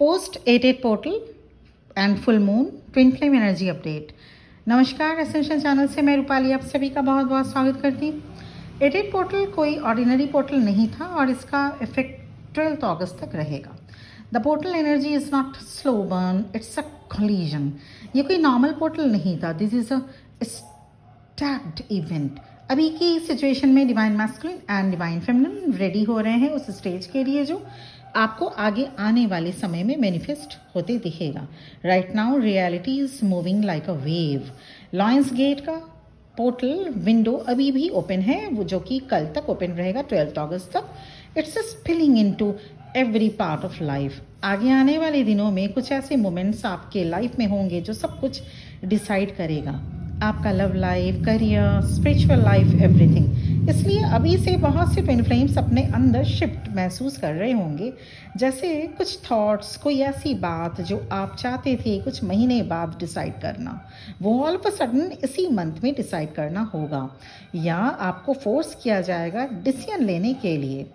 Post 88 portal and full moon twin flame energy update. नमस्कार, essential channel से मैं रूपाली आप सभी का बहुत बहुत स्वागत करती हूँ। 88 पोर्टल कोई ऑर्डिनरी पोर्टल नहीं था और इसका इफेक्ट 12 अगस्त तक रहेगा। The portal energy is not slow burn, it's a collision. ये कोई नॉर्मल पोर्टल नहीं था, दिस इज़ अ स्टैग्ड इवेंट। अभी की सिचुएशन में divine masculine and divine feminine ready हो रहे हैं उस स्टेज के लिए जो आपको आगे आने वाले समय में मैनिफेस्ट होते दिखेगा। Right now reality is moving like a wave. Lion's gate का पोर्टल विंडो अभी भी ओपन है, वो जो कि कल तक ओपन रहेगा 12 अगस्त तक। It's spilling into every part of life. आगे आने वाले दिनों में कुछ ऐसे मोमेंट्स आपके लाइफ में होंगे जो सब कुछ डिसाइड करेगा, आपका love life, career, spiritual life, everything. इसलिए अभी से बहुत से ट्विन फ्लेम्स अपने अंदर शिफ्ट महसूस कर रहे होंगे, जैसे कुछ थॉट्स, कोई ऐसी बात जो आप चाहते थे कुछ महीने बाद डिसाइड करना, वो ऑल ऑफ अ सडन इसी मंथ में डिसाइड करना होगा, या आपको फोर्स किया जाएगा डिसीजन लेने के लिए।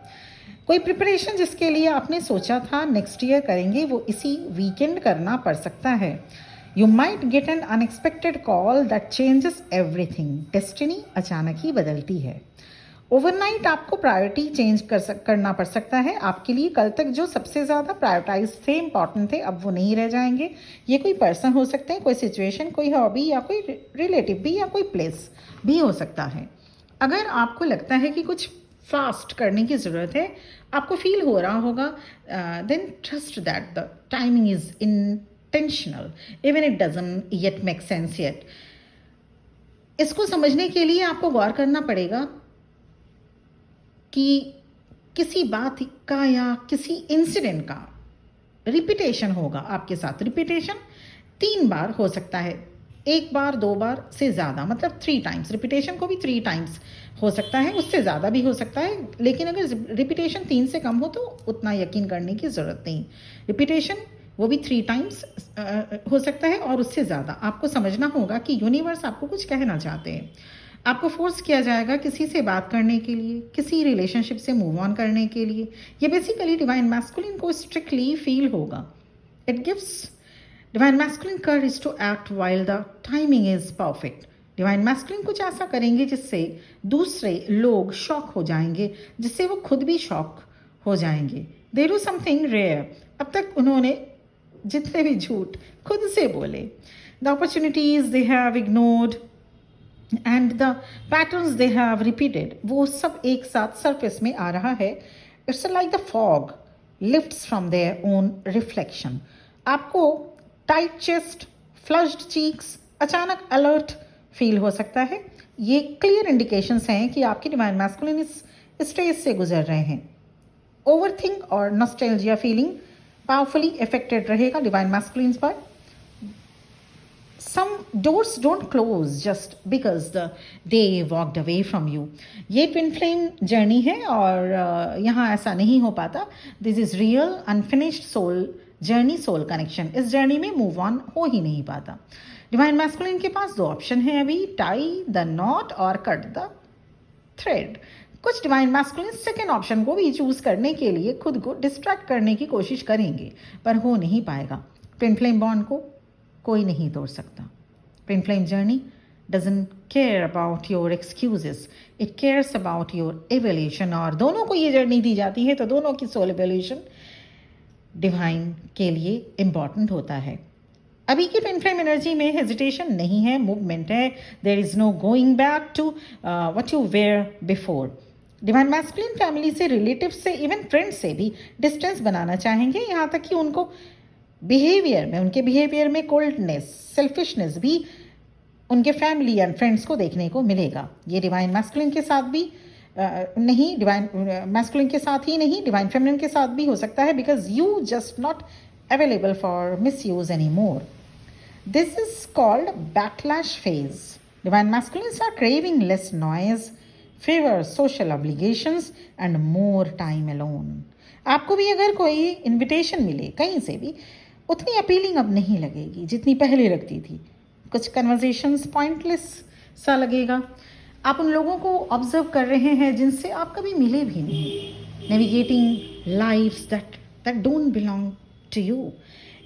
कोई प्रिपरेशन जिसके लिए आपने सोचा था नेक्स्ट ईयर करेंगे, वो इसी वीकेंड करना पड़ सकता है। You might get an unexpected call that changes everything. Destiny अचानक ही बदलती है। ओवरनाइट आपको प्रायोरिटी चेंज करना पड़ सकता है। आपके लिए कल तक जो सबसे ज़्यादा प्रायोरिटाइज थे, इंपॉर्टेंट थे, अब वो नहीं रह जाएंगे। ये कोई पर्सन हो सकते हैं, कोई सिचुएशन, कोई हॉबी, या कोई रिलेटिव भी, या कोई प्लेस भी हो सकता है। अगर आपको लगता है कि कुछ फास्ट करने की ज़रूरत है, आपको फील हो रहा होगा, then trust that the timing is intentional, even it doesn't yet make sense yet. इसको समझने के लिए आपको गौर करना पड़ेगा कि किसी बात का या किसी इंसिडेंट का रिपीटेशन होगा आपके साथ। रिपीटेशन 3 बार हो सकता है, 1 बार, 2 बार से ज़्यादा, मतलब 3 टाइम्स। रिपीटेशन को भी 3 टाइम्स हो सकता है, उससे ज़्यादा भी हो सकता है, लेकिन अगर रिपीटेशन 3 से कम हो तो उतना यकीन करने की ज़रूरत नहीं। रिपीटेशन वो भी 3 टाइम्स हो सकता है और उससे ज़्यादा। आपको समझना होगा कि यूनिवर्स आपको कुछ कहना चाहते हैं। आपको फोर्स किया जाएगा किसी से बात करने के लिए, किसी रिलेशनशिप से मूव ऑन करने के लिए। ये बेसिकली डिवाइन मैस्कुलिन को स्ट्रिक्टली फील होगा। It gives divine masculine courage to act while the timing is perfect. Divine masculine कुछ ऐसा करेंगे जिससे दूसरे लोग शॉक हो जाएंगे, जिससे वो खुद भी शॉक हो जाएंगे। They do something rare. अब तक उन्होंने जितने भी झूठ खुद से बोले, the opportunities they have ignored and the patterns they have repeated, वो सब एक साथ सरफेस में आ रहा है। It's like the fog lifts from their own reflection. आपको टाइट चेस्ट, फ्लश्ड चीक्स, अचानक अलर्ट फील हो सकता है। ये क्लियर इंडिकेशंस हैं कि आपकी डिवाइन मैस्कुलिन इस स्टेज से गुजर रहे हैं। ओवरथिंक और नॉस्टैल्जिया फीलिंग पावरफुली इफेक्टेड रहेगा डिवाइन मैस्कुलिन्स पर। Some doors don't close just because they walked away from you. ये ट्विन फ्लेम जर्नी है और यहाँ ऐसा नहीं हो पाता। This is real unfinished soul journey, soul connection. इस जर्नी में मूव ऑन हो ही नहीं पाता। डिवाइन मैस्कुलिन के पास 2 ऑप्शन है अभी, टाई द नॉट और कट द थ्रेड। कुछ डिवाइन मैस्कुलिन सेकेंड ऑप्शन को भी चूज करने के लिए खुद को डिस्ट्रैक्ट करने की कोशिश करेंगे, पर हो नहीं पाएगा। ट्विन फ्लेम बॉन्ड को कोई नहीं तोड़ सकता। Twin flame journey doesn't care about your excuses, it cares about your evolution. और दोनों को ये जर्नी दी जाती है तो दोनों की सोल एवोल्यूशन डिवाइन के लिए इम्पॉर्टेंट होता है। अभी की ट्विन फ्लेम एनर्जी में हेजिटेशन नहीं है, मूवमेंट है। There is no going back to what you were before. Divine masculine family से, रिलेटिव से, इवन फ्रेंड्स से भी डिस्टेंस बनाना चाहेंगे, यहाँ तक कि उनको उनके बिहेवियर में कोल्डनेस, सेल्फिशनेस भी उनके फैमिली एंड फ्रेंड्स को देखने को मिलेगा। ये डिवाइन मैस्कुलिन के साथ भी नहीं, डिवाइन मैस्कुलिन के साथ ही नहीं, डिवाइन फेमिनिन के साथ भी हो सकता है, because you just not available for miss use any more. This is called backlash phase. Divine masculines are craving less noise, favor social obligations and more time alone. आपको भी अगर कोई इनविटेशन मिले कहीं से भी, उतनी अपीलिंग अब नहीं लगेगी जितनी पहले लगती थी। कुछ कन्वर्सेशंस पॉइंटलेस सा लगेगा। आप उन लोगों को ऑब्जर्व कर रहे हैं जिनसे आप कभी मिले भी नहीं। Navigating life's that don't belong to you.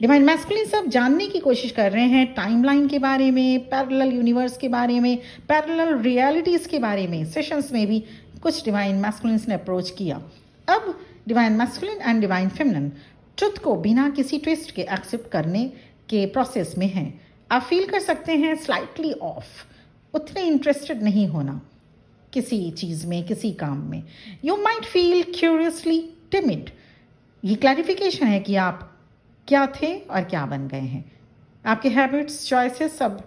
Divine masculine सब जानने की कोशिश कर रहे हैं टाइमलाइन के बारे में, पैरेलल यूनिवर्स के बारे में, पैरेलल रियलिटीज़ के बारे में। सेशंस में भी कुछ डिवाइन मैस्कुलिन्स ने अप्रोच किया। अब divine masculine and divine feminine truth को बिना किसी ट्विस्ट के एक्सेप्ट करने के प्रोसेस में हैं। आप फील कर सकते हैं स्लाइटली ऑफ, उतने इंटरेस्टेड नहीं होना किसी चीज़ में, किसी काम में। You might feel curiously timid. ये क्लैरिफिकेशन है कि आप क्या थे और क्या बन गए हैं। आपके हैबिट्स, चॉइसेस सब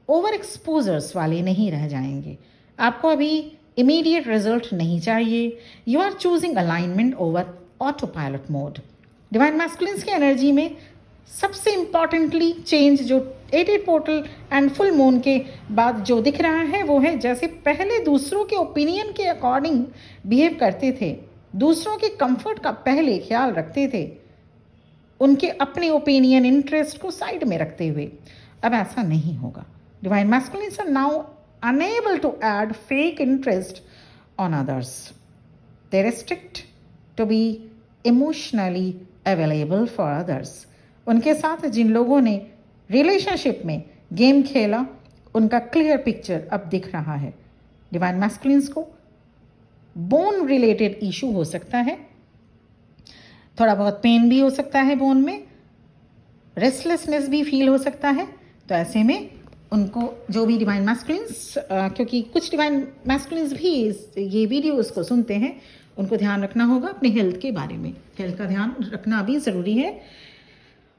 ओवर एक्सपोजर्स वाले नहीं रह जाएंगे। आपको अभी इमीडिएट रिजल्ट नहीं चाहिए। You are choosing alignment over autopilot mode. Divine masculines की एनर्जी में सबसे इम्पॉर्टेंटली चेंज जो 88 पोर्टल एंड फुल मून के बाद जो दिख रहा है वो है जैसे पहले दूसरों के ओपिनियन के अकॉर्डिंग बिहेव करते थे, दूसरों के कंफर्ट का पहले ख्याल रखते थे, उनके अपने ओपिनियन इंटरेस्ट को साइड में रखते हुए। अब ऐसा नहीं होगा। Divine masculines are now unable to add fake interest on others. They restrict to be emotionally available for others. उनके साथ जिन लोगों ने रिलेशनशिप में गेम खेला उनका क्लियर पिक्चर अब दिख रहा है। डिवाइन मैस्कुलिन्स को बोन रिलेटेड इशू हो सकता है, थोड़ा बहुत पेन भी हो सकता है बोन में, रेस्टलेसनेस भी फील हो सकता है। तो ऐसे में उनको जो भी डिवाइन मैस्कुलिन्स, क्योंकि कुछ डिवाइन मैस्कुलिन्स भी ये वीडियो उसको सुनते हैं, उनको ध्यान रखना होगा अपने हेल्थ के बारे में। हेल्थ का ध्यान रखना भी ज़रूरी है।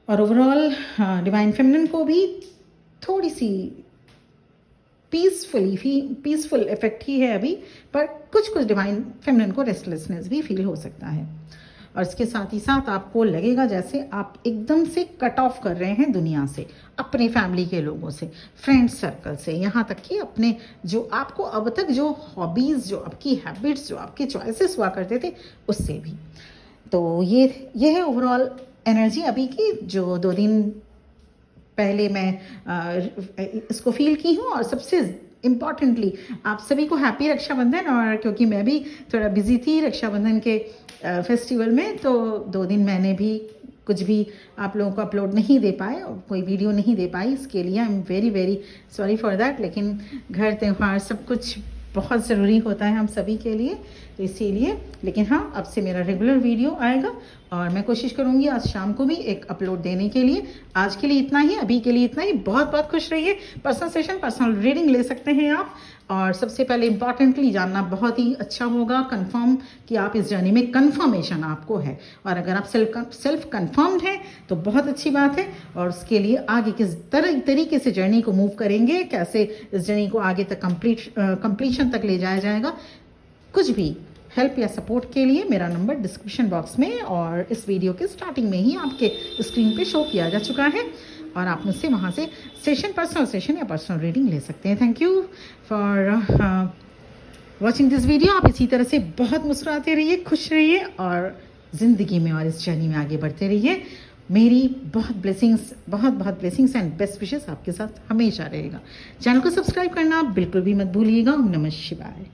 और ओवरऑल डिवाइन फेमिनिन को भी थोड़ी सी पीसफुल इफेक्ट ही है अभी, पर कुछ डिवाइन फेमिनिन को रेस्टलेसनेस भी फील हो सकता है। और इसके साथ ही साथ आपको लगेगा जैसे आप एकदम से कट ऑफ कर रहे हैं दुनिया से, अपने फैमिली के लोगों से, फ्रेंड्स सर्कल से, यहाँ तक कि अपने जो आपको अब तक जो हॉबीज़, जो आपकी हैबिट्स, जो आपके चॉइसेस हुआ करते थे उससे भी। तो ये है ओवरऑल एनर्जी अभी की, जो 2 दिन पहले मैं इसको फील की हूँ। और सबसे इम्पॉर्टेंटली आप सभी को हैप्पी रक्षाबंधन। और क्योंकि मैं भी थोड़ा बिजी थी रक्षाबंधन के फेस्टिवल में, तो 2 दिन मैंने भी कुछ भी आप लोगों को अपलोड नहीं दे पाए, कोई वीडियो नहीं दे पाई। इसके लिए I am very sorry for that. लेकिन घर त्यौहार सब कुछ बहुत ज़रूरी होता है हम सभी के लिए, तो इसीलिए। लेकिन हाँ, अब से मेरा रेगुलर वीडियो आएगा और मैं कोशिश करूँगी आज शाम को भी एक अपलोड देने के लिए। आज के लिए इतना ही, अभी के लिए इतना ही। बहुत खुश रहिए। पर्सनल सेशन, पर्सनल रीडिंग ले सकते हैं आप। और सबसे पहले इम्पॉर्टेंटली जानना बहुत ही अच्छा होगा कंफर्म कि आप इस जर्नी में कंफर्मेशन आपको है। और अगर आप सेल्फ कंफर्म्ड हैं तो बहुत अच्छी बात है। और उसके लिए आगे किस तरीके से जर्नी को मूव करेंगे, कैसे इस जर्नी को आगे तक कंप्लीशन तक ले जाया जाएगा, कुछ भी हेल्प या सपोर्ट के लिए मेरा नंबर डिस्क्रिप्शन बॉक्स में और इस वीडियो के स्टार्टिंग में ही आपके स्क्रीन पे शो किया जा चुका है। और आप मुझसे वहाँ से पर्सनल सेशन या पर्सनल रीडिंग ले सकते हैं। Thank you for watching this video. आप इसी तरह से बहुत मुस्कुराते रहिए, खुश रहिए और ज़िंदगी में और इस जर्नी में आगे बढ़ते रहिए। मेरी बहुत ब्लेसिंग्स एंड बेस्ट विशेस आपके साथ हमेशा रहेगा। चैनल को सब्सक्राइब करना बिल्कुल भी मत भूलिएगा। नमः शिवाय।